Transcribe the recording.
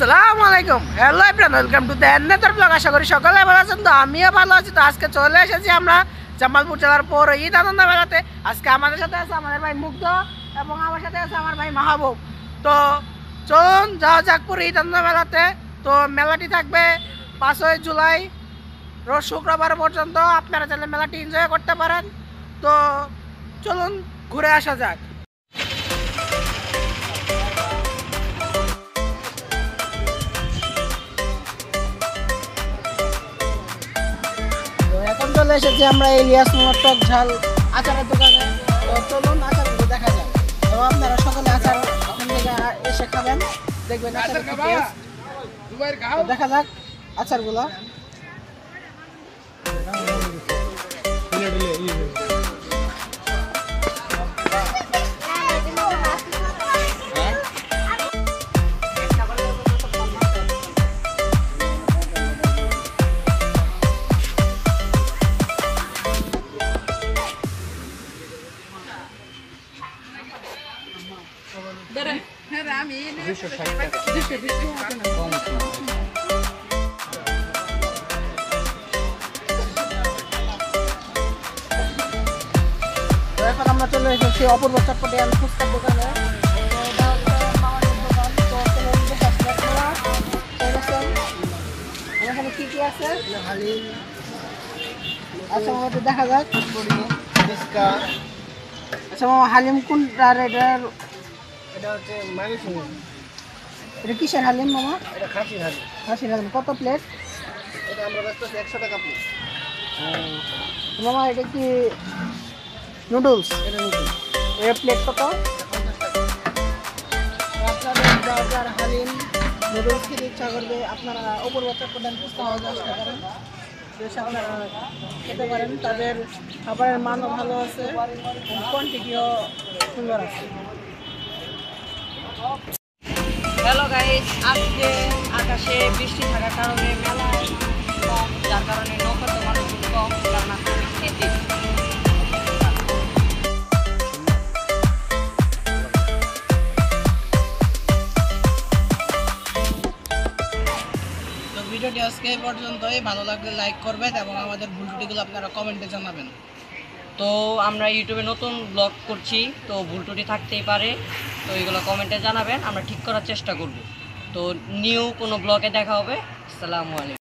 আসসালামু আলাইকুম, hello everyone, welcome to the another blog. আশা করি সকলে ভালো আছেন। তো আমিও ভালো আছি। তো আজকে চলে এসেছি আমরা জামালপুর জেলার পৌর ঈদ আনন্দ মেলাতে। আজকে আমাদের সাথে আছে আমাদের ভাই মুগ্ধ এবং আমার সাথে আছে আমার ভাই মাহবুব। তো চলুন যাওয়া যাক পুরো ঈদ আনন্দ মেলাতে। তো মেলাটি থাকবে 5ই জুলাই রোজ শুক্রবার পর্যন্ত। আপনারা চাইলে মেলাটি এনজয় করতে পারেন। তো চলুন ঘুরে আসা যাক। এখন চলে এসেছি আমরা ইলিয়াস মোহাম্মদ টক ঝাল আচারের দোকানে। তো চলুন আচারগুলো দেখা যায়। তো আপনারা সকলে আচার ওখান থেকে এসে খাবেন, দেখবেন দেখা যাক আচারগুলো। এখন আমরা চলে এসেছি অপূর্ব চটপটি আর ফুচকার দোকানে। এখানে কি কি আছে আচ্ছা আমাদের দেখা যাক। আচ্ছা মামা, হালিম কোনটা? এটা হচ্ছে এটা কিসের হালিম মামা? এটা খাসির হালিম। কত প্লেট? এটা আমরা ব্যস্ত 100 টাকা প্লেট। মামা এটা কি নুডলস? এটা নুডলস। এর প্লেট কত? আপনাদের হালিম নুডলস খেতে ইচ্ছা করবে, আপনারা অপূর্ব চটপটি ফুচকা হাউসে আসতে পারেন। আপনারা খেতে পারেন। তাদের খাবারের মানও ভালো আছে, কোয়ান্টিটিও সুন্দর আছে। হ্যালো গাইস, আজকে আকাশে বৃষ্টি থাকার কারণে মেলায় কম, যার কারণে নৌকাতে মানুষ কম, কারণ আজকে বৃষ্টির দিন। তো ভিডিওটি আজকে এই পর্যন্তই। ভালো লাগলে লাইক করবেন এবং আমাদের ভুল ত্রুটিগুলো আপনারা কমেন্টে জানাবেন। তো আমরা ইউটিউবে নতুন ব্লগ করছি, তো ভুল ত্রুটি থাকতেই পারে, তো এগুলো কমেন্টে জানাবেন, আমরা ঠিক করার চেষ্টা করব। তো নিউ কোনো ব্লগে দেখা হবে। আসসালামু আলাইকুম।